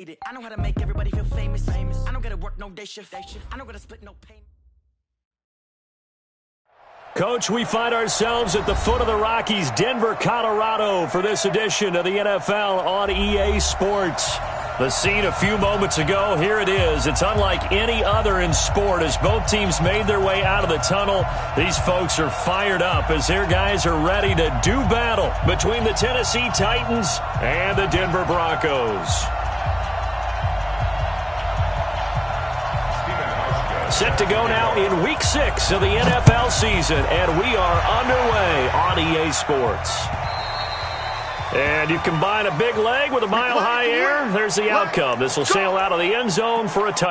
I know how to make everybody feel famous. I don't gotta work no day shift. I don't gotta split no pain. Coach, we find ourselves at the foot of the Rockies, Denver, Colorado, for this edition of the NFL on EA Sports. The scene a few moments ago, here it is. It's unlike any other in sport as both teams made their way out of the tunnel. These folks are fired up as their guys are ready to do battle between the Tennessee Titans and the Denver Broncos. Set to go now in Week 6 of the NFL season, and we are underway on EA Sports. And you combine a big leg with a mile-high air, there's the outcome. This will sail out of the end zone for a touchdown.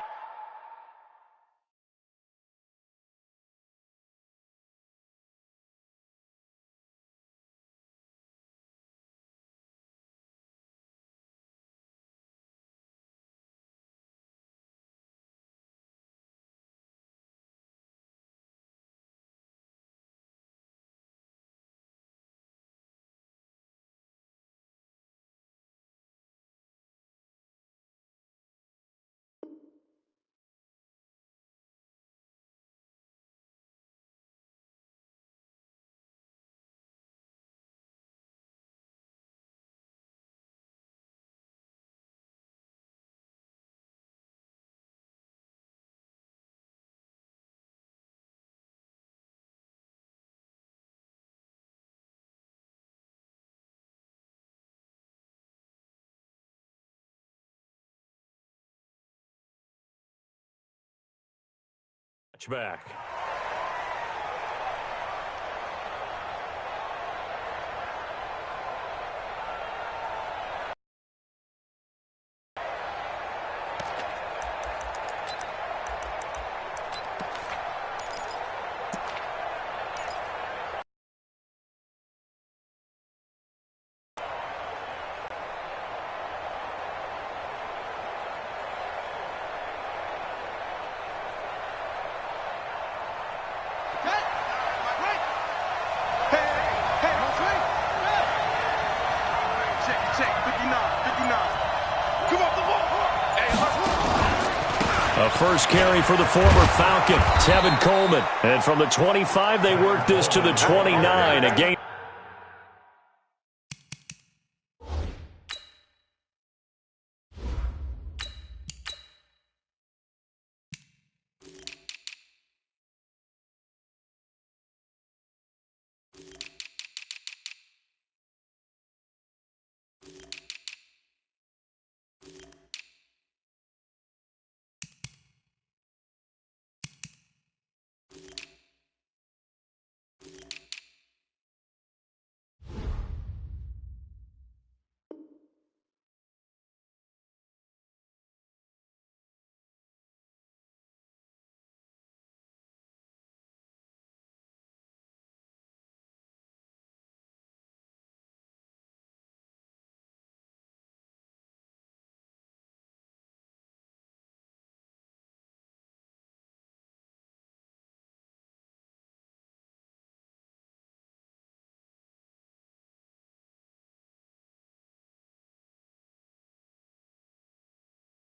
Back. A first carry for the former Falcon, Tevin Coleman. And from the 25, they work this to the 29. A game.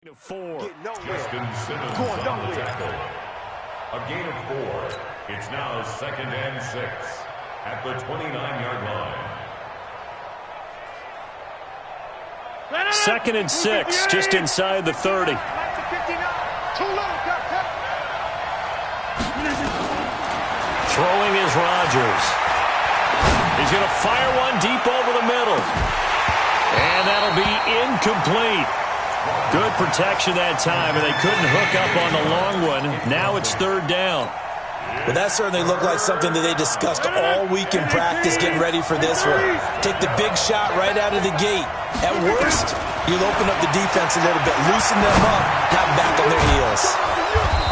Of 4. Justin Simmons on the tackle. A gain of 4. It's now 2nd and 6 at the 29-yard line. 2nd and 6, just inside the 30. Throwing is Rodgers. He's going to fire one deep over the middle. And that'll be incomplete. Good protection that time, and they couldn't hook up on the long one. Now it's 3rd down. Well, that certainly looked like something that they discussed all week in practice, getting ready for this one. Take the big shot right out of the gate. At worst, you'll open up the defense a little bit, loosen them up, have them back on their heels.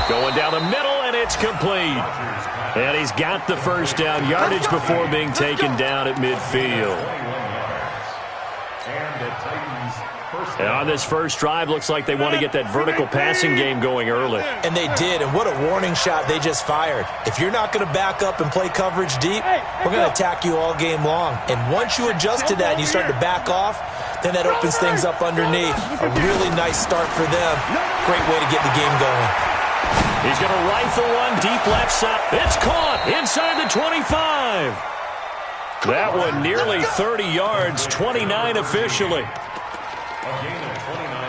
Going down the middle, and it's complete. And he's got the first down yardage before being taken down at midfield. And the Titans And on this first drive, looks like they want to get that vertical passing game going early. And they did, and what a warning shot they just fired. If you're not going to back up and play coverage deep, we're going to attack you all game long. And once you adjust to that and you start to back off, Then that opens things up underneath. A really nice start for them. Great way to get the game going. He's going to rifle one deep left side. It's caught inside the 25. That one nearly 30 yards, 29 officially.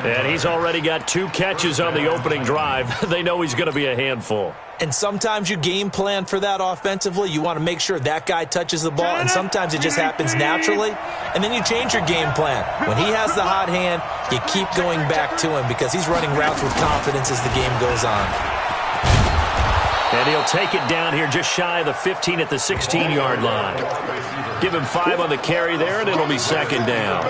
And he's already got 2 catches on the opening drive. They know he's going to be a handful. And sometimes you game plan for that offensively. You want to make sure that guy touches the ball, and sometimes it just happens naturally. And then you change your game plan. When he has the hot hand, you keep going back to him because he's running routes with confidence as the game goes on. And he'll take it down here just shy of the 15 at the 16-yard line. Give him 5 on the carry there, and it'll be second down.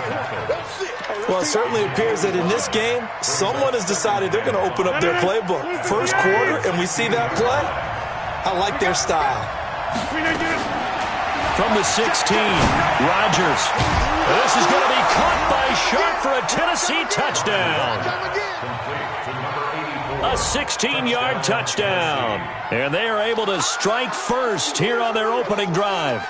Well, it certainly appears that in this game, someone has decided they're going to open up their playbook. First quarter, and we see that play. I like their style. From the 16, Rodgers. This is going to be caught by Sharp for a Tennessee touchdown. A 16-yard touchdown. And they are able to strike first here on their opening drive.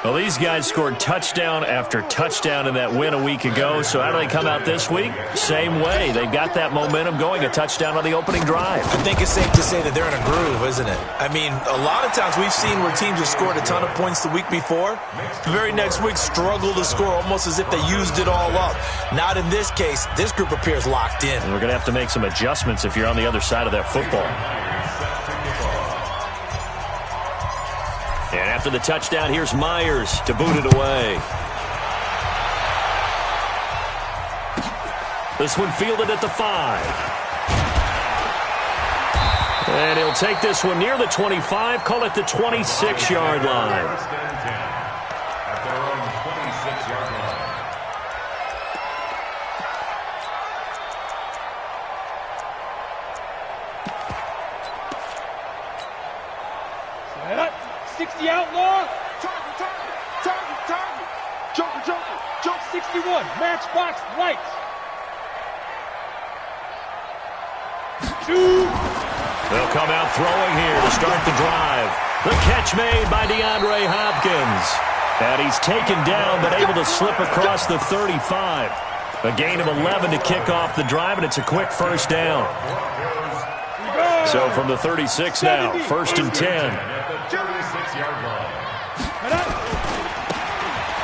Well, these guys scored touchdown after touchdown in that win a week ago. So how do they come out this week? Same way. They got that momentum going, a touchdown on the opening drive. I think it's safe to say that they're in a groove, isn't it? I mean, a lot of times we've seen where teams have scored a ton of points the week before. The very next week struggle to score almost as if they used it all up. Not in this case. This group appears locked in. And we're going to have to make some adjustments if you're on the other side of that football. And after the touchdown, here's Myers to boot it away. This one fielded at the 5. And he'll take this one near the 25, call it the 26-yard line. At their own 26-yard line. Set up. 60 outlaw. Target. Joker. Joke 61. Matchbox lights. 2. They'll come out throwing here to start the drive. The catch made by DeAndre Hopkins. And he's taken down but able to slip across the 35. A gain of 11 to kick off the drive, and it's a quick first down. So from the 36 now, 1st and 10.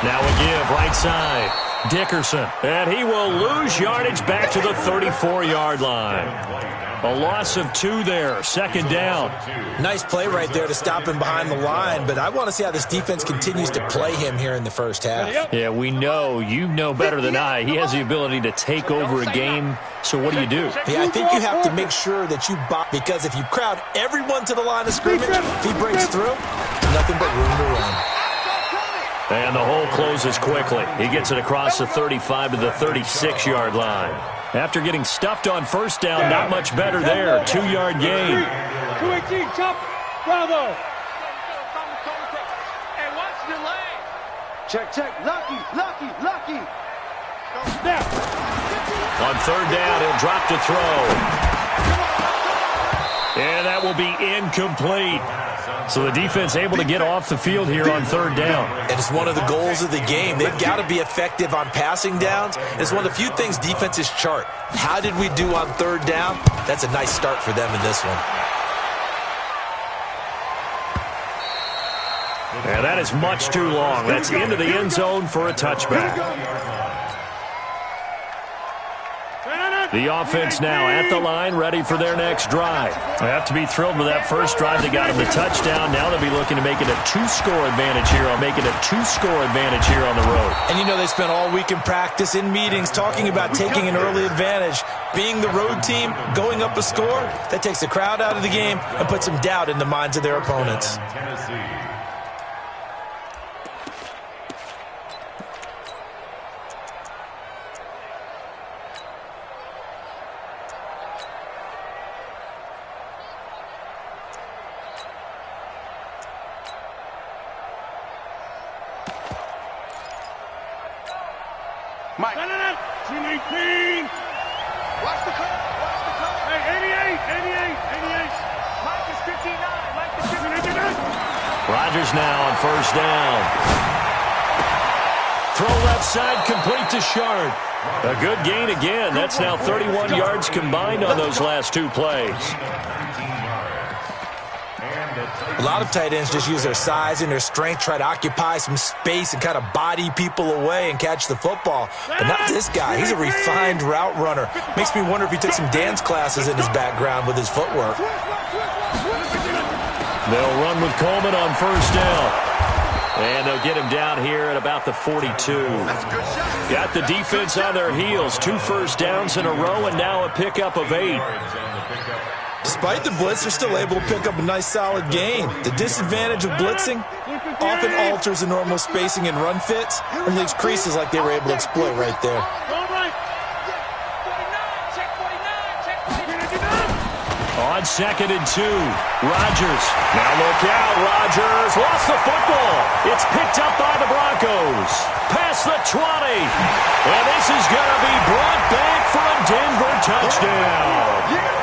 Now a give, right side. Dickerson. And he will lose yardage back to the 34-yard line. A loss of 2 there, 2nd down. Nice play right there to stop him behind the line, but I want to see how this defense continues to play him here in the first half. Yeah, we know. You know better than I. He has the ability to take over a game, so what do you do? Yeah, I think you have to make sure that you box, because if you crowd everyone to the line of scrimmage, if he breaks through, nothing but room to run. And the hole closes quickly. He gets it across the 35 to the 36-yard line. After getting stuffed on first down, not much better there. 2-yard gain. 218, chop. Bravo. Hey, watch the lane. Check. Lucky. Snap. On 3rd down, he'll drop to throw. And that will be incomplete. So the defense able to get off the field here on 3rd down. And it's one of the goals of the game. They've got to be effective on passing downs. It's one of the few things defenses chart. How did we do on 3rd down? That's a nice start for them in this one. And that is much too long. That's into the end zone for a touchback. The offense now at the line, ready for their next drive. They have to be thrilled with that first drive. They got him the touchdown. Now they'll be looking to make it a 2-score advantage here. On the road. And you know they spent all week in practice, in meetings, talking about taking an early advantage. Being the road team, going up a score, that takes the crowd out of the game and puts some doubt in the minds of their opponents. Mike. 219. Watch the curve. Hey, 88. Mike is 59. Rodgers now on 1st down. Throw left side, complete to Sharp. A good gain again. That's now 31 yards combined on those last two plays. A lot of tight ends just use their size and their strength, try to occupy some space and kind of body people away and catch the football. But not this guy. He's a refined route runner. Makes me wonder if he took some dance classes in his background with his footwork. They'll run with Coleman on first down. And they'll get him down here at about the 42. Got the defense on their heels. 2 first downs in a row and now a pickup of 8. Despite the blitz, they're still able to pick up a nice solid gain. The disadvantage of blitzing often alters the normal spacing and run fits and leaves creases like they were able to exploit right there. On 2nd and 2, Rodgers. Now look out, Rodgers lost the football. It's picked up by the Broncos. Past the 20. And this is going to be brought back for a Denver touchdown.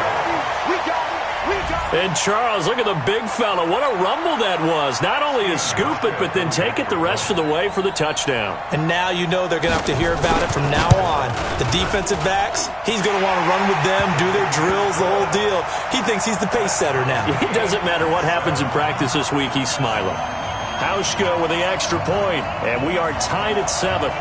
And Charles, look at the big fella. What a rumble that was. Not only to scoop it, but then take it the rest of the way for the touchdown. And now you know they're going to have to hear about it from now on. The defensive backs, he's going to want to run with them, do their drills, the whole deal. He thinks he's the pace setter now. It doesn't matter what happens in practice this week, he's smiling. Hauschka with the extra point, and we are tied at 7.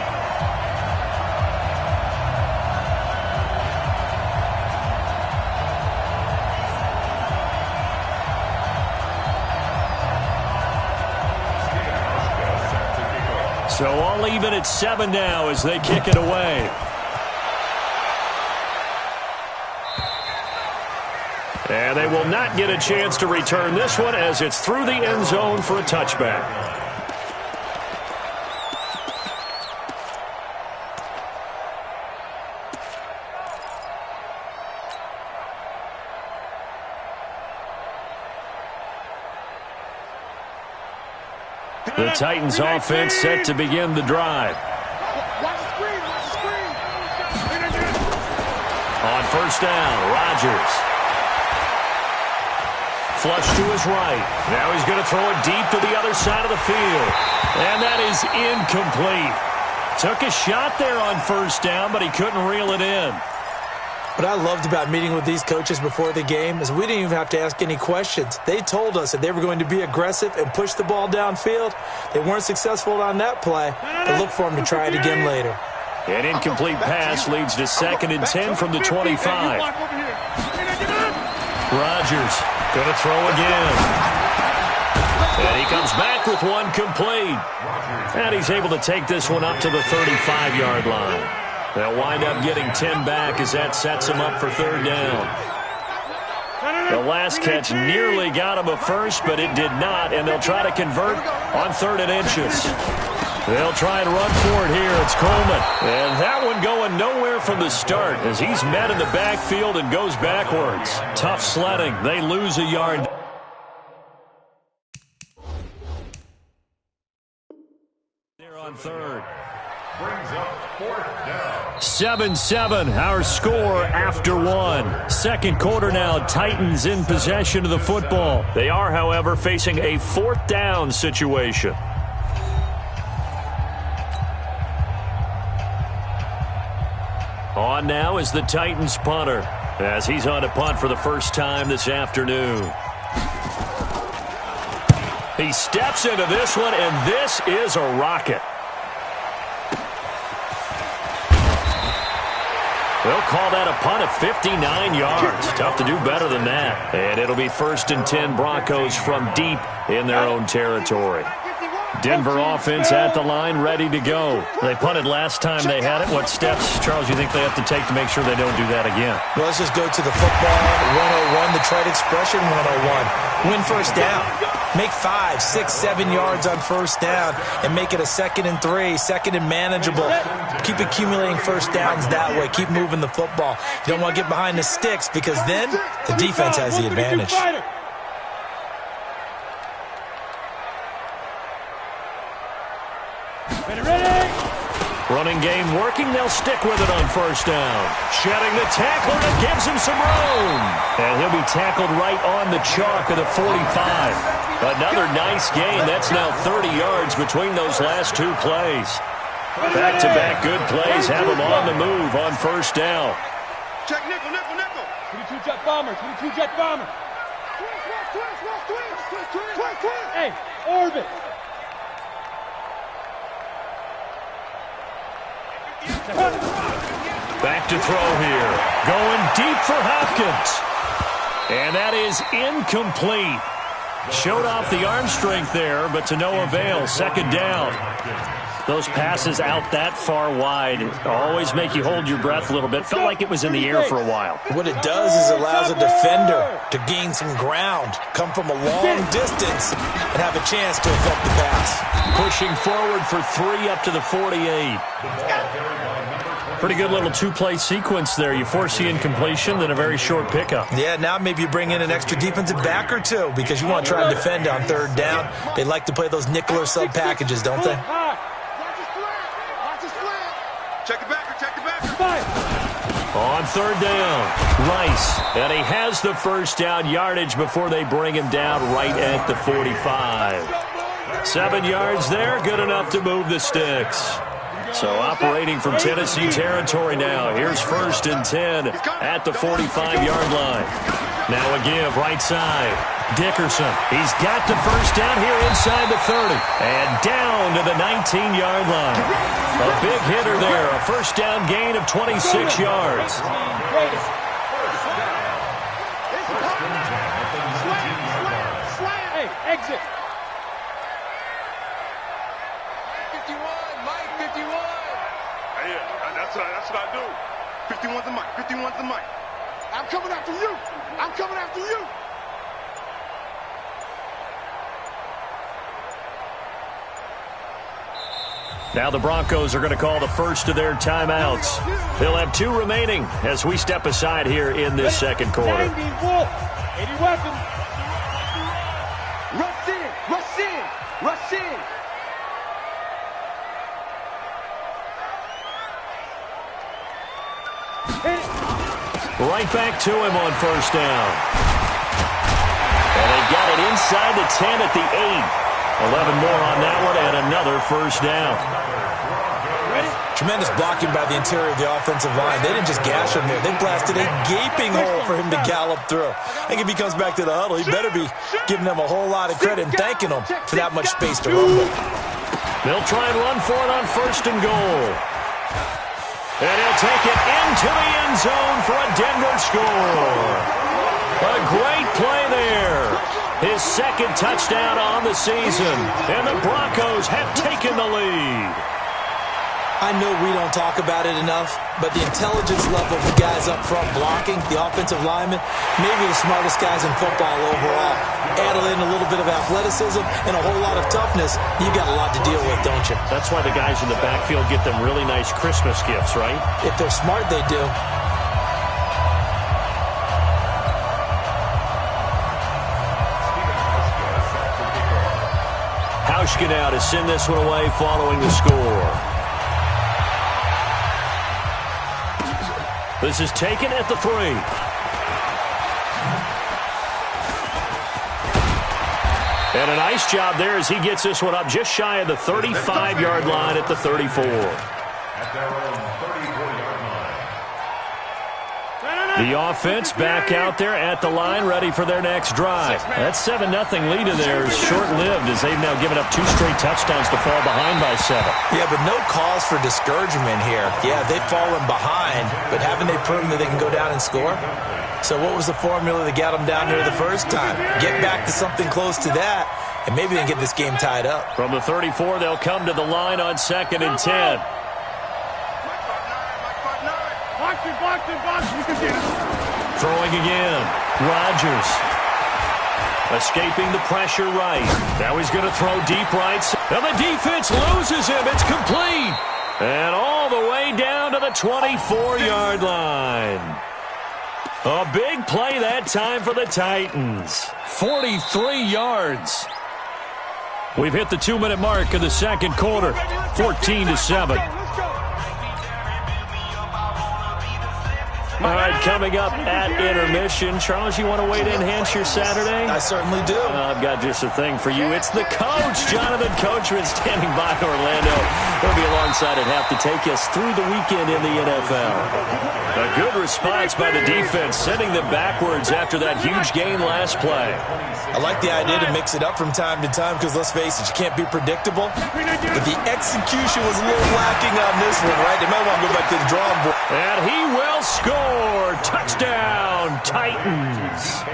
So all even at 7 now as they kick it away. And they will not get a chance to return this one as it's through the end zone for a touchback. The Titans offense set to begin the drive. On first down, Rodgers. Flush to his right. Now he's going to throw it deep to the other side of the field. And that is incomplete. Took a shot there on first down, but he couldn't reel it in. What I loved about meeting with these coaches before the game is we didn't even have to ask any questions. They told us that they were going to be aggressive and push the ball downfield. They weren't successful on that play, but look for them to try it again later. An incomplete pass leads to 2nd and 10 from the 25. Rodgers going to throw again. And he comes back with one complete. And he's able to take this one up to the 35-yard line. They'll wind up getting 10 back as that sets him up for 3rd down. The last catch nearly got him a first, but it did not, and they'll try to convert on 3rd and inches. They'll try and run for it here. It's Coleman. And that one going nowhere from the start as he's met in the backfield and goes backwards. Tough sledding. They lose a yard. They're on 3rd. Brings up 4th down. 7-7, our score after 1. 2nd quarter now, Titans in possession of the football. They are, however, facing a 4th down situation. On now is the Titans punter as he's on to punt for the first time this afternoon. He steps into this one, and this is a rocket. They'll call that a punt of 59 yards. Tough to do better than that. And it'll be 1st and 10 Broncos from deep in their own territory. Denver offense at the line, ready to go. They punted last time they had it. What steps, Charles, you think they have to take to make sure they don't do that again? Well, let's just go to the football 101, the trade expression 101. Win first down. Make 5, 6, 7 yards on first down and make it a 2nd and 3, 2nd and manageable. Keep accumulating first downs that way. Keep moving the football. You don't want to get behind the sticks because then the defense has the advantage. Running game working. They'll stick with it on first down. Shedding the tackler that gives him some room. And he'll be tackled right on the chalk of the 45. Another nice gain. That's now 30 yards between those last two plays. Back-to-back good plays have them on the move on first down. Check nickel, nickel, nickel. 22 jet bomber, 22 jet bomber. Twist. Hey, orbit. Back to throw here. Going deep for Hopkins. And that is incomplete. Showed off the arm strength there, but to no avail. Second down. Those passes out that far wide always make you hold your breath a little bit. Felt like it was in the air for a while. What it does is allows a defender to gain some ground, come from a long distance, and have a chance to affect the pass. Pushing forward for 3 up to the 48. Pretty good little two-play sequence there. You force the incompletion, then a very short pickup. Yeah, now maybe you bring in an extra defensive back or two because you want to try and defend on third down. They like to play those nickel or sub packages, don't they? Check the backer. On third down, Rice. And he has the first down yardage before they bring him down right at the 45. 7 yards there, good enough to move the sticks. So operating from Tennessee territory now. Here's 1st and 10 at the 45-yard line. Now a give right side. Dickerson. He's got the first down here inside the 30. And down to the 19-yard line. A big hitter there. A first down gain of 26 yards. Hey, exit. 51, Mike, 51. Yeah, that's what I do. 51's the mic, 51's the mic. I'm coming after you. Now the Broncos are going to call the first of their timeouts. They'll have 2 remaining as we step aside here in this second quarter. 90 Wolf, 80 weapons. Rush in. Right back to him on first down. And they got it inside the 10 at the 8. 11 more on that one and another first down. Tremendous blocking by the interior of the offensive line. They didn't just gash him there. They blasted a gaping hole for him to gallop through. I think if he comes back to the huddle, he better be giving them a whole lot of credit and thanking them for that much space to run with. They'll try and run for it on 1st and goal. And he'll take it into the end zone for a Denver score. A great play there. His 2nd touchdown on the season. And the Broncos have taken the lead. I know we don't talk about it enough, but the intelligence level of the guys up front blocking, the offensive linemen, maybe the smartest guys in football overall. Add in a little bit of athleticism and a whole lot of toughness, you got a lot to deal with, don't you? That's why the guys in the backfield get them really nice Christmas gifts, right? If they're smart, they do. Hauschka now to send this one away following the score. This is taken at the 3. And a nice job there as he gets this one up just shy of the 35-yard line at the 34. At their own 34-yard line. The offense back out there at the line, ready for their next drive. That 7-0 lead of theirs is short-lived as they've now given up 2 straight touchdowns to fall behind by 7. Yeah, but no cause for discouragement here. Yeah, they've fallen behind, but haven't they proven that they can go down and score? So what was the formula that got them down there the first time? Get back to something close to that, and maybe they can get this game tied up. From the 34, they'll come to the line on 2nd and 10. Throwing again. Rodgers. Escaping the pressure right. Now he's going to throw deep right. And the defense loses him. It's complete. And all the way down to the 24-yard line. A big play that time for the Titans. 43 yards. We've hit the 2-minute mark of the second quarter. 14-7. All right, coming up at intermission. Charles, you want to wait in, enhance your Saturday? I certainly do. I've got just a thing for you. It's the coach, Jonathan Coachman, standing by in Orlando. He'll be alongside at half to take us through the weekend in the NFL. A good response by the defense, sending them backwards after that huge gain last play. I like the idea to mix it up from time to time because, let's face it, you can't be predictable. But the execution was a little lacking on this one, right? They might want to go back to the drawing board. And he will score. Touchdown, Titans.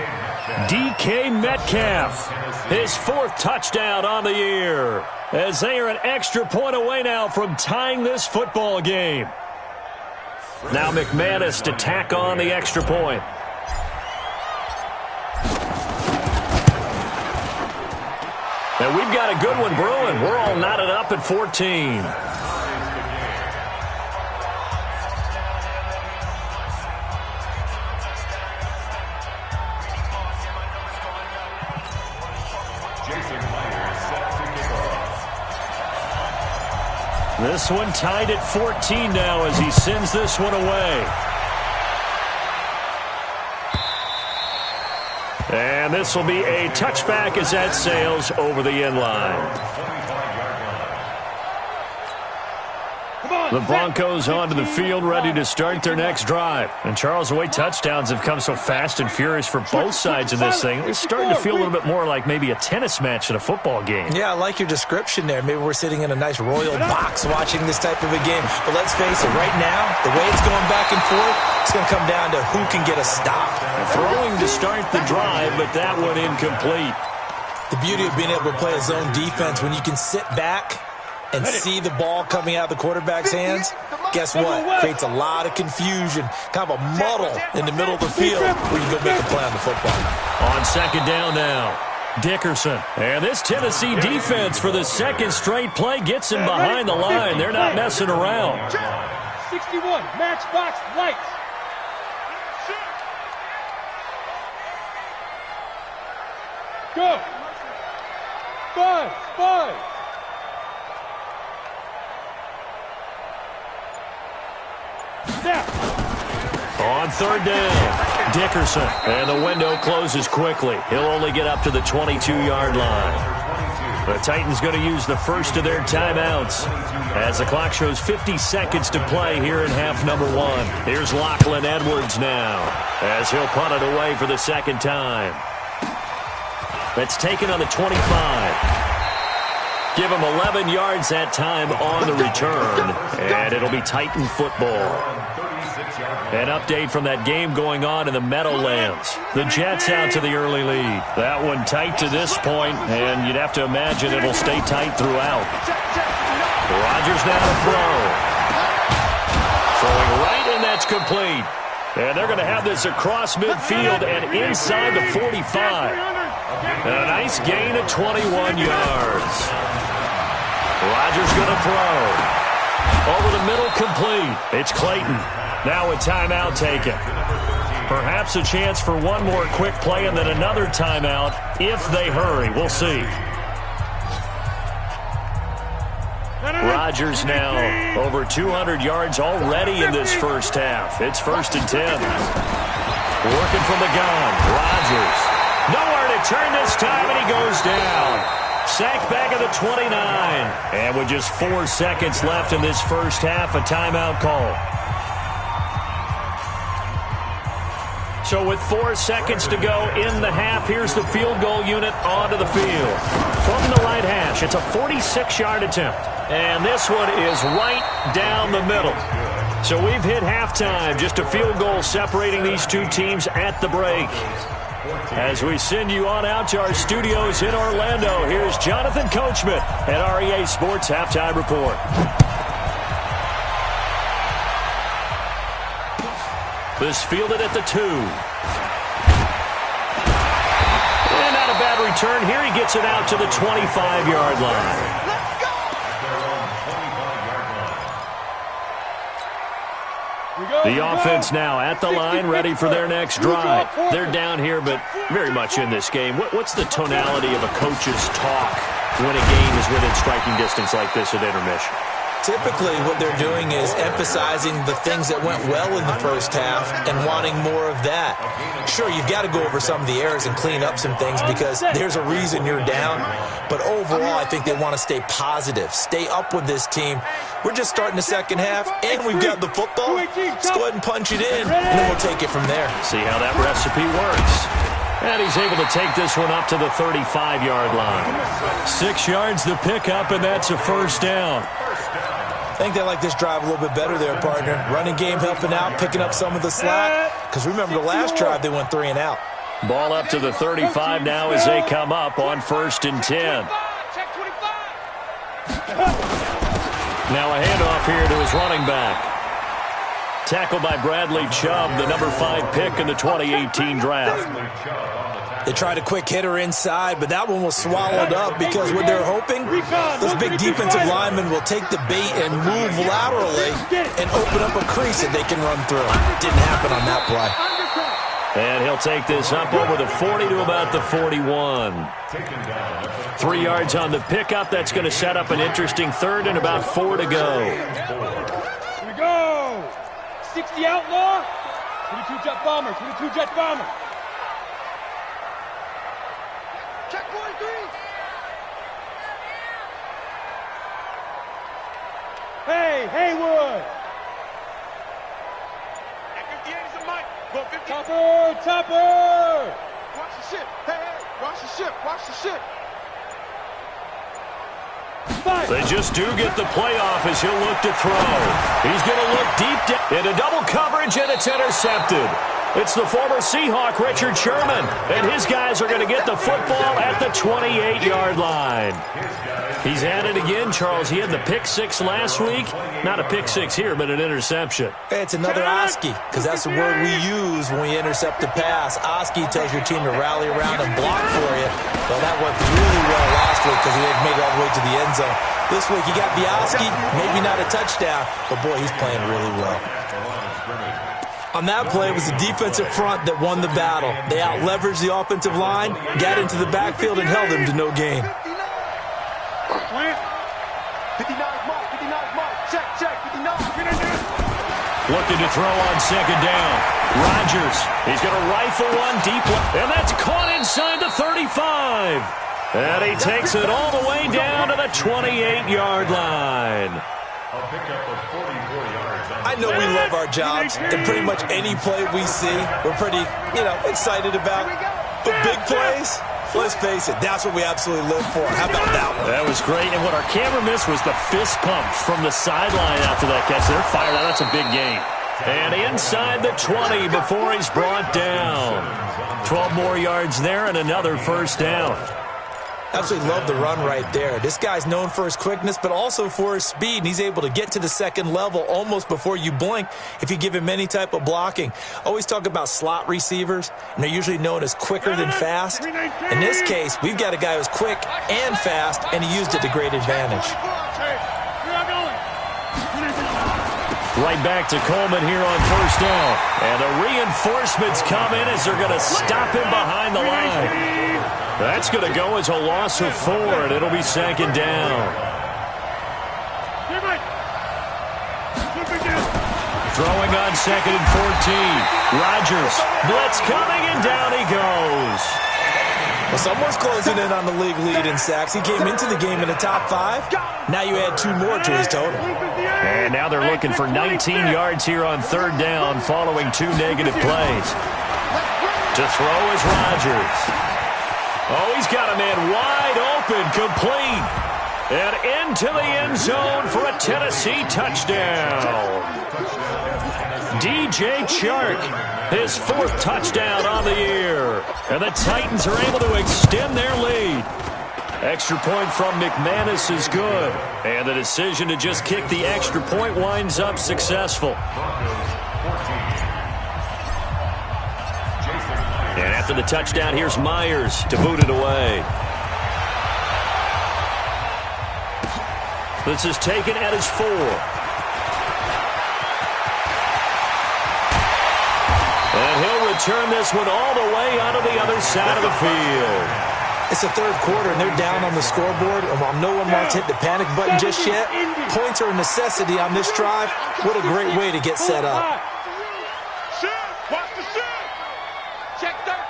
DK Metcalf, his 4th touchdown on the year, as they are an extra point away now from tying this football game. Now McManus to tack on the extra point. And we've got a good one brewing. We're all knotted up at 14. This one tied at 14 now as he sends this one away. And this will be a touchback as that sails over the end line. The Broncos onto the field, ready to start their next drive. And Charles, the way touchdowns have come so fast and furious for both sides of this thing, it's starting to feel a little bit more like maybe a tennis match in a football game. Yeah, I like your description there. Maybe we're sitting in a nice royal box watching this type of a game. But let's face it, right now, the way it's going back and forth, it's going to come down to who can get a stop. Throwing to start the drive, but that one incomplete. The beauty of being able to play a zone defense, when you can sit back and see the ball coming out of the quarterback's hands, guess what? Creates a lot of confusion, kind of a muddle in the middle of the field where you go make a play on the football. On second down now, Dickerson. And this Tennessee defense for the second straight play gets him behind the line. They're not messing around. 61, matchbox lights. Go. 5. On third down, Dickerson. And the window closes quickly. He'll only get up to the 22-yard line. The Titans going to use the first of their timeouts as the clock shows 50 seconds to play here in half number 1. Here's Lachlan Edwards now as he'll punt it away for the second time. That's taken on the 25. Give him 11 yards that time on the return, and it'll be Titan football. An update from that game going on in the Meadowlands. The Jets out to the early lead. That one tight to this point, and you'd have to imagine it'll stay tight throughout. Rodgers now to throw. Throwing right, and that's complete. And they're going to have this across midfield and inside the 45. A nice gain of 21 yards. Rodgers going to throw. Over the middle, complete. It's Clayton. Now a timeout taken. Perhaps a chance for one more quick play and then another timeout if they hurry. We'll see. Rodgers now over 200 yards already in this first half. It's 1st and 10. Working from the gun. Rodgers. Nowhere to turn this time, and he goes down. Sacked back at the 29. And with just 4 seconds left in this first half, a timeout call. So with 4 seconds to go in the half, here's the field goal unit onto the field. From the right hash, it's a 46-yard attempt. And this one is right down the middle. So we've hit halftime, just a field goal separating these two teams at the break. As we send you on out to our studios in Orlando, here's Jonathan Coachman at REA Sports Halftime Report. This fielded at the 2. And not a bad return here. He gets it out to the 25-yard line. The offense now at the line, ready for their next drive. They're down here, but very much in this game. What's the tonality of a coach's talk when a game is within striking distance like this at intermission? Typically, what they're doing is emphasizing the things that went well in the first half and wanting more of that. Sure, you've got to go over some of the errors and clean up some things because there's a reason you're down. But overall, I think they want to stay positive, stay up with this team. We're just starting the second half, and we've got the football. Let's go ahead and punch it in, and then we'll take it from there. See how that recipe works. And he's able to take this one up to the 35-yard line. 6 yards to pick up, and that's a first down. I think they like this drive a little bit better there, partner. Running game helping out, picking up some of the slack. Because remember, the last drive, they went 3 and out. Ball up to the 35 now as they come up on 1st and 10. Now a handoff here to his running back. Tackled by Bradley Chubb, the number 5 pick in the 2018 draft. They tried a quick hitter inside, but that one was swallowed up because what they're hoping, those big defensive linemen will take the bait and move laterally and open up a crease that they can run through. Didn't happen on that play. And he'll take this up over the 40 to about the 41. 3 yards on the pickup. That's going to set up an interesting third and about 4 to go. Here we go. 60 outlaw. 22 jet bomber. 22 jet bomber. Check 43. Hey, Haywood. At 58 is a mic. Go 50. Topper. Watch the ship. Hey, watch the ship. Watch the ship. They just do get the playoff as he'll look to throw. He's going to look deep down into double coverage, and it's intercepted. It's the former Seahawk, Richard Sherman, and his guys are going to get the football at the 28-yard line. He's at it again, Charles. He had the pick 6 last week. Not a pick 6 here, but an interception. It's another Oski, because that's the word we use when we intercept a pass. Oski tells your team to rally around and block for you. Well, that worked really well last week because he had made it all the way to the end zone. This week he got the Oski, maybe not a touchdown, but boy, he's playing really well. On that play, it was the defensive front that won the battle. They out-leveraged the offensive line, got into the backfield, and held them to no gain. 59 mark. 59 mark. Check. 59. Looking to throw on second down. Rodgers, he's going to rifle one deep left, and that's caught inside the 35. And he takes it all the way down to the 28-yard line. A pickup of 44 yards. I know we love our jobs, and pretty much any play we see, we're pretty, excited about. But big plays, let's face it, that's what we absolutely live for. How about that one? That was great, and what our camera missed was the fist pump from the sideline after that catch. They're fired out. That's a big gain. And inside the 20 before he's brought down. 12 more yards there and another first down. Absolutely love the run right there. This guy's known for his quickness, but also for his speed, and he's able to get to the second level almost before you blink if you give him any type of blocking. Always talk about slot receivers, and they're usually known as quicker than fast. In this case, we've got a guy who's quick and fast, and he used it to great advantage. Right back to Coleman here on first down. And the reinforcements come in as they're going to stop him behind the line. That's going to go as a loss of 4, and it'll be second down. Throwing on second and 14. Rodgers, blitz coming, and down he goes. Well, someone's closing in on the league lead in sacks. He came into the game in the top 5. Now you add 2 more to his total. And now they're looking for 19 yards here on third down following 2 negative plays. To throw is Rodgers. Oh, he's got a man wide open, complete. And into the end zone for a Tennessee touchdown. DJ Chark, his 4th touchdown on the year. And the Titans are able to extend their lead. Extra point from McManus is good. And the decision to just kick the extra point winds up successful. And after the touchdown, here's Myers to boot it away. This is taken at his 4. And he'll return this one all the way out of the other side of the field. It's the third quarter, and they're down on the scoreboard, and while no one wants to hit the panic button just yet, points are a necessity on this drive. What a great way to get set up. Watch the shit. Check 13.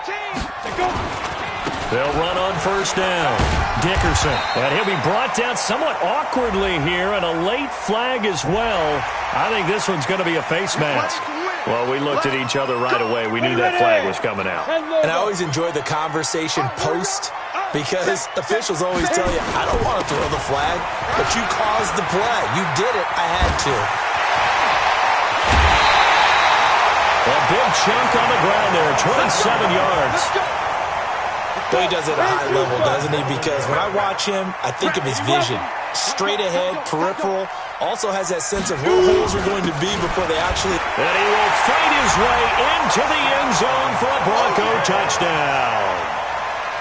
They'll run on first down. Dickerson, and he'll be brought down somewhat awkwardly here, and a late flag as well. I think this one's going to be a face mask. Well, we looked at each other right away. We knew that flag was coming out. And I always enjoy the conversation post, because officials always tell you, I don't want to throw the flag, but you caused the play. You did it. I had to. A big chunk on the ground there, 27 yards. But he does it at a high level, doesn't he? Because when I watch him, I think of his vision. Straight ahead, peripheral. Also has that sense of where holes are going to be before they actually... And he will fight his way into the end zone for a Bronco touchdown.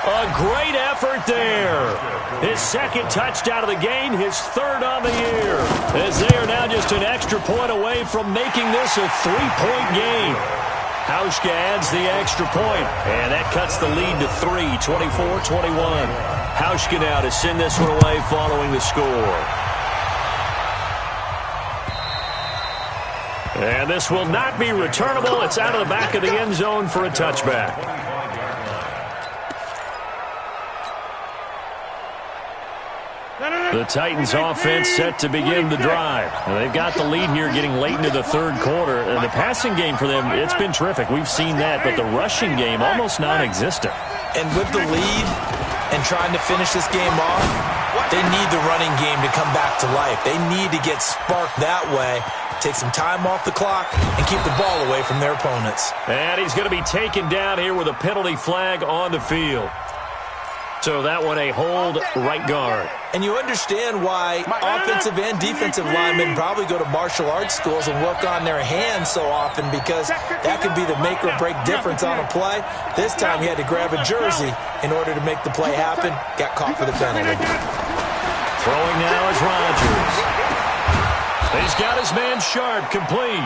A great effort there. His second touchdown of the game, his third on the year. As they are now just an extra point away from making this a 3-point game. Hauschka adds the extra point, and that cuts the lead to 3, 24-21. Hauschka now to send this one away following the score. And this will not be returnable. It's out of the back of the end zone for a touchback. The Titans offense set to begin the drive. Now, they've got the lead here getting late into the third quarter. And the passing game for them, it's been terrific. We've seen that, but the rushing game almost non-existent. And with the lead and trying to finish this game off, they need the running game to come back to life. They need to get sparked that way, take some time off the clock, and keep the ball away from their opponents. And he's going to be taken down here with a penalty flag on the field. So that one a hold right guard. And you understand why offensive and defensive linemen probably go to martial arts schools and work on their hands so often, because that could be the make or break difference on a play. This time he had to grab a jersey in order to make the play happen. Got caught for the penalty. Throwing now is Rodgers. He's got his man Sharp complete.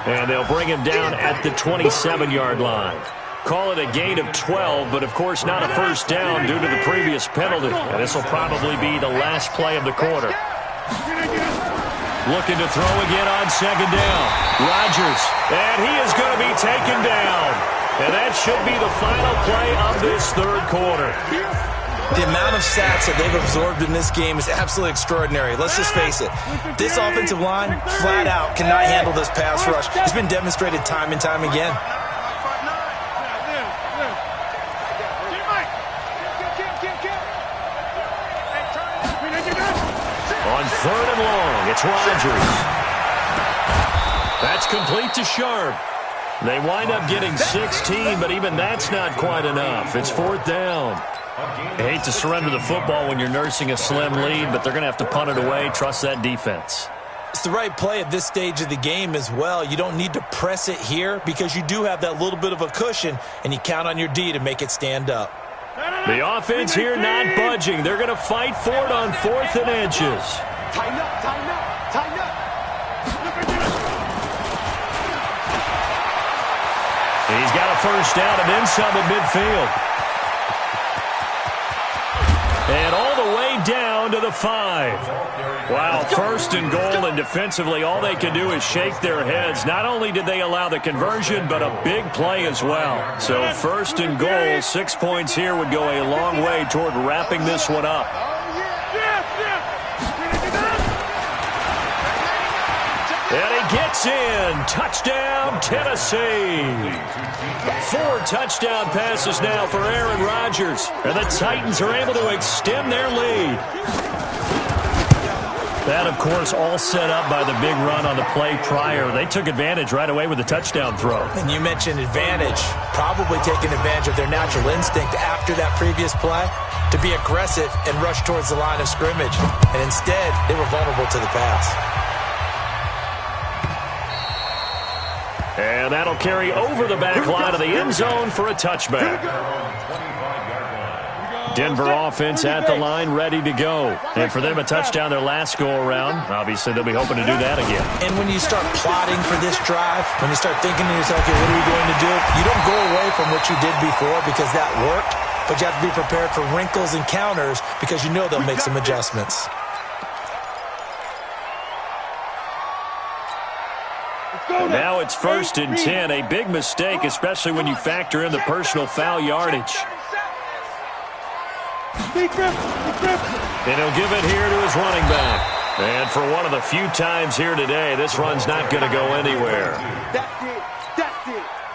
And they'll bring him down at the 27-yard line. Call it a gain of 12, but of course not a first down due to the previous penalty. And this will probably be the last play of the quarter. Looking to throw again on second down. Rodgers, and he is going to be taken down. And that should be the final play of this third quarter. The amount of sacks that they've absorbed in this game is absolutely extraordinary. Let's just face it. This offensive line, flat out, cannot handle this pass rush. It's been demonstrated time and time again. On third and long, it's Rodgers. That's complete to Sharp. They wind up getting 16, but even that's not quite enough. It's fourth down. I hate to surrender the football when you're nursing a slim lead, but they're going to have to punt it away. Trust that defense. It's the right play at this stage of the game as well. You don't need to press it here because you do have that little bit of a cushion, and you count on your D to make it stand up. The offense here not budging. They're going to fight for it on 4th and inches. Tighten up, tighten up, tighten up. He's got a first down and then some at midfield. And all the way down to the 5. Wow, first and goal, and defensively all they can do is shake their heads. Not only did they allow the conversion, but a big play as well. So first and goal, 6 points here would go a long way toward wrapping this one up. And he gets in. Touchdown, Tennessee. 4 touchdown passes now for Aaron Rodgers. And the Titans are able to extend their lead. That, of course, all set up by the big run on the play prior. They took advantage right away with the touchdown throw. And you mentioned advantage. Probably taking advantage of their natural instinct after that previous play to be aggressive and rush towards the line of scrimmage. And instead, they were vulnerable to the pass. And that'll carry over the back line of the end zone for a touchback. Denver offense at the line, ready to go. And for them, a touchdown their last go-around. Obviously, they'll be hoping to do that again. And when you start plotting for this drive, when you start thinking to yourself, okay, what are we going to do? You don't go away from what you did before because that worked. but you have to be prepared for wrinkles and counters because you know they'll make some adjustments. Now it's 1st and 10, a big mistake, especially when you factor in the personal foul yardage. And he'll give it here to his running back. And for one of the few times here today, this run's not going to go anywhere.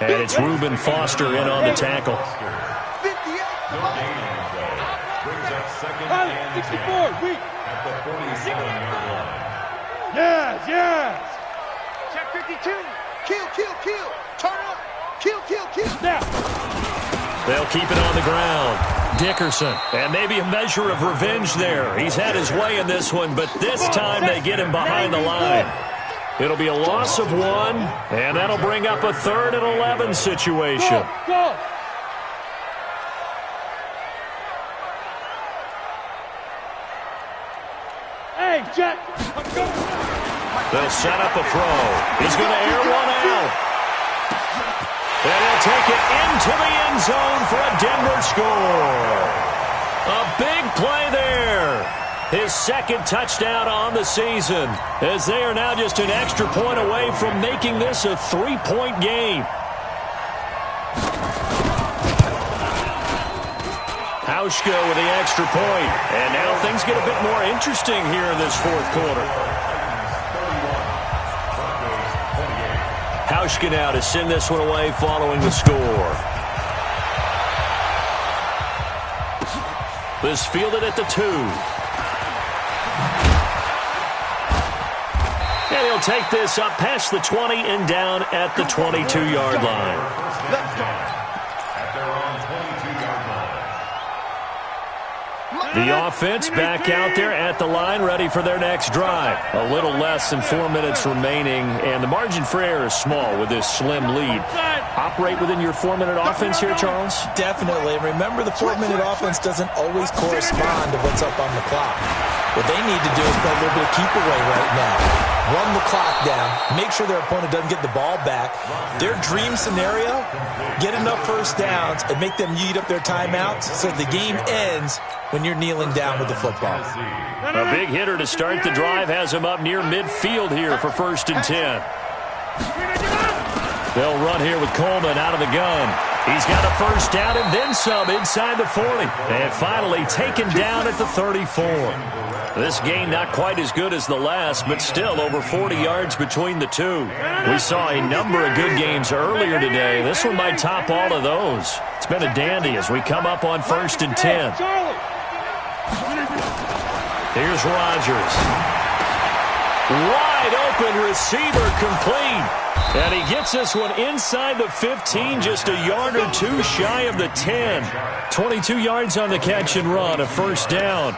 And it's Reuben Foster in on the tackle. 64, weak. At the 47-yard line. Yes. Check 52. Kill. Turn up. Kill. Now. They'll keep it on the ground. Dickerson, and maybe a measure of revenge there. He's had his way in this one, but this time they get him behind the line. It'll be a loss of 1, and that'll bring up a 3rd and 11 situation. Go. Hey, Jack. They'll set up a throw. He's going to air one out. And he'll take it into the end zone for a Denver score. A big play there. His 2nd touchdown on the season, as they are now just an extra point away from making this a 3-point game. Hauschka with the extra point. And now things get a bit more interesting here in this 4th quarter. Hauschka now to send this one away following the score. This fielded at the 2. And he'll take this up past the 20 and down at the 22-yard line. At their own 22-yard line. The offense back out there at the line, ready for their next drive. A little less than 4 minutes remaining, and the margin for error is small with this slim lead. Operate within your 4-minute offense here, Charles? Definitely. And remember, the 4-minute offense doesn't always correspond to what's up on the clock. What they need to do is play a little bit of keep away right now. Run the clock down. Make sure their opponent doesn't get the ball back. Their dream scenario, get enough first downs and make them eat up their timeouts so the game ends when you're kneeling down with the football. A big hitter to start the drive has him up near midfield here for 1st and 10. They'll run here with Coleman out of the gun. He's got a first down and then some inside the 40. And finally taken down at the 34. This game not quite as good as the last, but still over 40 yards between the two. We saw a number of good games earlier today. This one might top all of those. It's been a dandy as we come up on 1st and 10. Here's Rodgers. Wide open receiver complete. And he gets this one inside the 15, just a yard or 2 shy of the 10. 22 yards on the catch and run, a first down.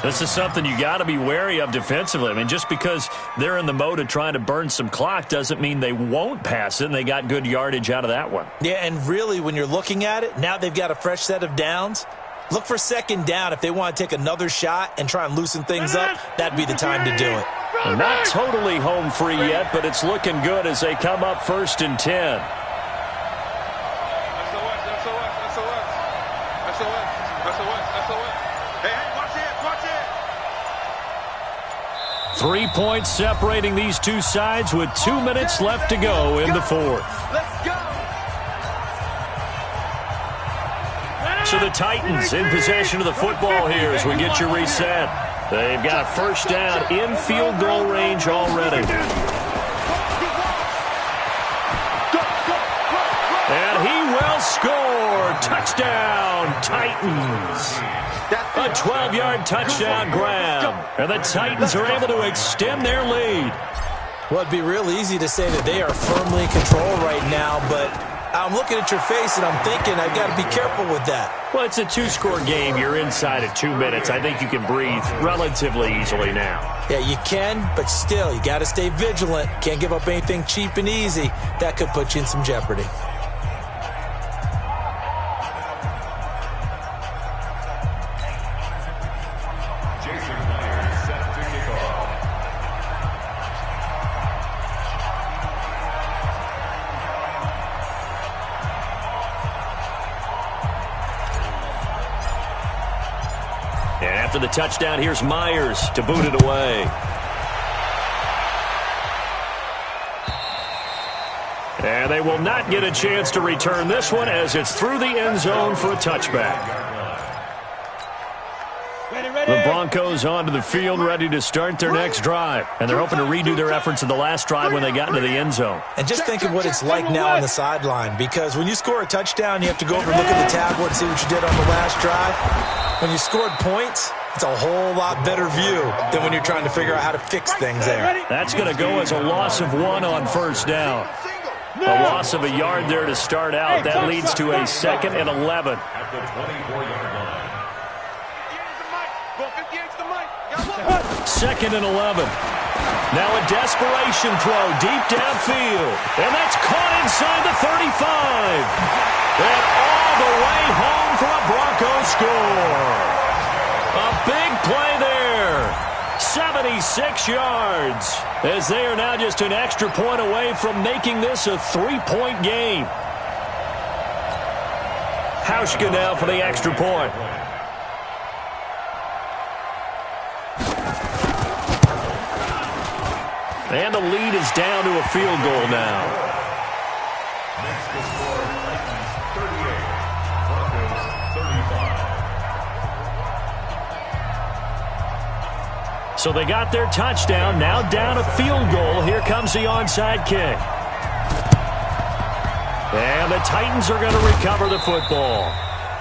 This is something you got to be wary of defensively. I mean, just because they're in the mode of trying to burn some clock doesn't mean they won't pass it, and they got good yardage out of that one. Yeah, and really, when you're looking at it, now they've got a fresh set of downs. Look for 2nd down. If they want to take another shot and try and loosen things up, that'd be the time to do it. Not totally home free yet, but it's looking good as they come up 1st and 10. Hey, watch it. 3 points separating these two sides with 2 minutes left to go in the 4th. Let's go. So the Titans in possession of the football here as we get you reset. They've got a first down in field goal range already. And he will score. Touchdown, Titans. A 12-yard touchdown grab. And the Titans are able to extend their lead. Well, it'd be real easy to say that they are firmly in control right now, but I'm looking at your face and I'm thinking I've got to be careful with that. Well, it's a 2-score game. You're inside of 2 minutes. I think you can breathe relatively easily now. Yeah, you can, but still, you got to stay vigilant. Can't give up anything cheap and easy. That could put you in some jeopardy. after the touchdown, here's Myers to boot it away. And they will not get a chance to return this one as it's through the end zone for a touchback. The Broncos onto the field, ready to start their next drive. And they're hoping to redo their efforts in the last drive when they got into the end zone. And just think of what it's like now on the sideline, because when you score a touchdown, you have to go over and look at the tablet and see what you did on the last drive. When you scored points, it's a whole lot better view than when you're trying to figure out how to fix things there. That's going to go as a loss of 1 on first down. A loss of a yard there to start out. That leads to a 2nd and 11. At the 24-yard line. 2nd and 11. Now a desperation throw deep downfield. And that's caught inside the 35. And all the way home for a Broncos score. A big play there. 76 yards. As they are now just an extra point away from making this a 3-point game. Hauschka now for the extra point. And the lead is down to a field goal now. Next to score, Titans 38, Broncos 35. So they got their touchdown, now down a field goal. Here comes the onside kick. And the Titans are going to recover the football.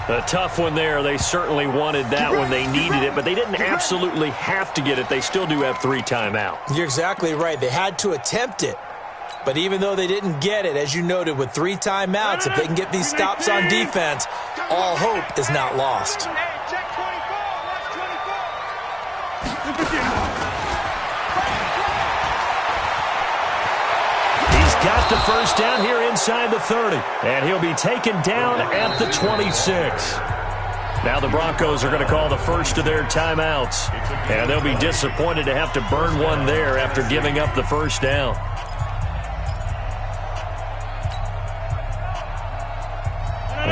A tough one there. They certainly wanted that when they needed it, but they didn't absolutely have to get it. They still do have 3 timeouts. You're exactly right. They had to attempt it. But even though they didn't get it, as you noted, with 3 timeouts, if they can get these stops on defense, all hope is not lost. Got the first down here inside the 30. And he'll be taken down at the 26. Now the Broncos are going to call the first of their timeouts. And they'll be disappointed to have to burn one there after giving up the first down.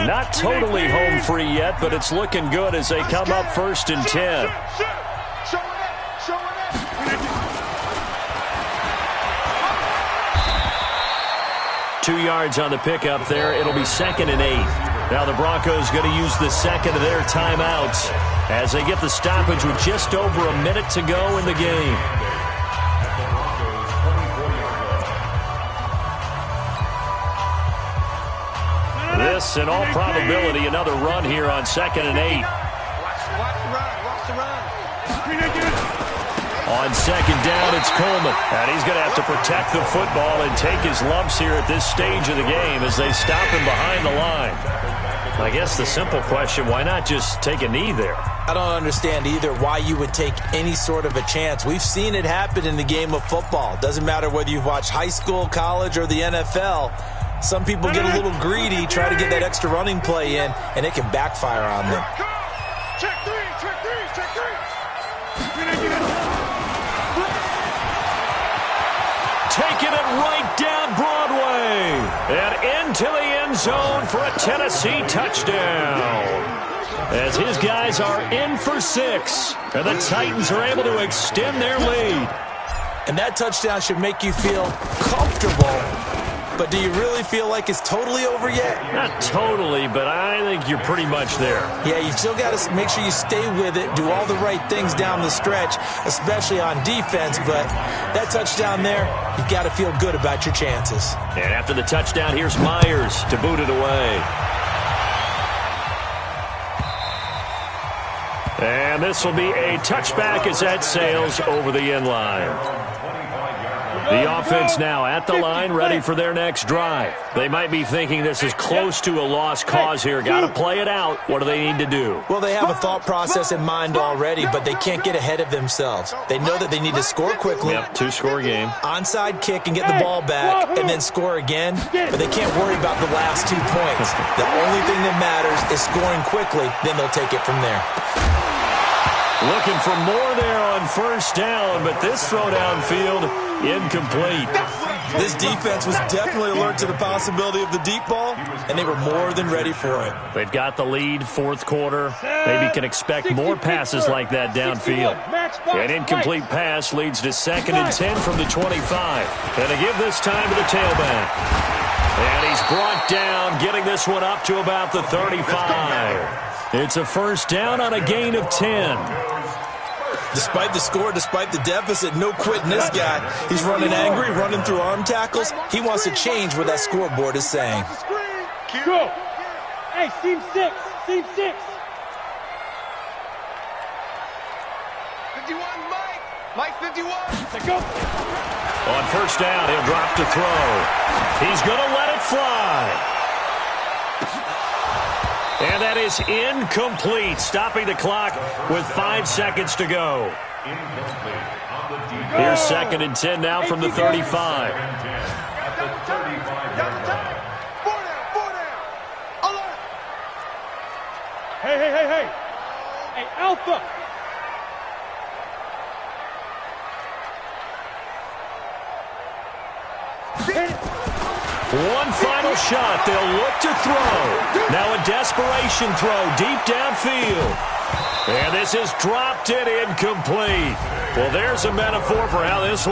Not totally home free yet, but it's looking good as they come up 1st and 10. 2 yards on the pickup there. It'll be 2nd and 8. Now the Broncos going to use the second of their timeouts as they get the stoppage with just over a minute to go in the game. This, in all probability, another run here on 2nd and 8. Watch the run. On 2nd down, it's Coleman. And he's going to have to protect the football and take his lumps here at this stage of the game as they stop him behind the line. I guess the simple question, why not just take a knee there? I don't understand either why you would take any sort of a chance. We've seen it happen in the game of football. Doesn't matter whether you've watched high school, college, or the NFL. Some people get a little greedy, try to get that extra running play in, and it can backfire on them. Check three. Taking it right down Broadway and into the end zone for a Tennessee touchdown. As his guys are in for 6, and the Titans are able to extend their lead. And that touchdown should make you feel comfortable. But do you really feel like it's totally over yet? Not totally, but I think you're pretty much there. Yeah, you still got to make sure you stay with it, do all the right things down the stretch, especially on defense. But that touchdown there, you've got to feel good about your chances. And after the touchdown, here's Myers to boot it away. And this will be a touchback as that sails over the end line. The offense now at the line, ready for their next drive. They might be thinking this is close to a lost cause here. Got to play it out. What do they need to do? Well, they have a thought process in mind already, but they can't get ahead of themselves. They know that they need to score quickly. Yep, 2-score game. Onside kick and get the ball back, and then score again. But they can't worry about the last 2 points. The only thing that matters is scoring quickly. Then they'll take it from there. Looking for more there on first down, but this throw downfield, incomplete. This defense was definitely alert to the possibility of the deep ball, and they were more than ready for it. They've got the lead, fourth quarter. Maybe can expect more passes like that downfield. An incomplete pass leads to 2nd and 10 from the 25. And they give this time to the tailback. And he's brought down, getting this one up to about the 35. It's a first down on a gain of 10. Despite the score, despite the deficit, no quitting this guy. He's running angry, running through arm tackles. He wants to change what that scoreboard is saying. Go. Hey, seam 6. Seam 6. 51, Mike. Mike 51. Let's go. On first down, he'll drop to throw. He's going to let it fly. And that is incomplete, stopping the clock with 5 seconds to go. Here's 2nd and 10 now from the 35. At the 35-yard line. 4 down. Alert. Hey. Hey, Alpha. One final shot. They'll look to throw. Now a desperation throw deep downfield. And this is dropped it incomplete. Well, there's a metaphor for how this one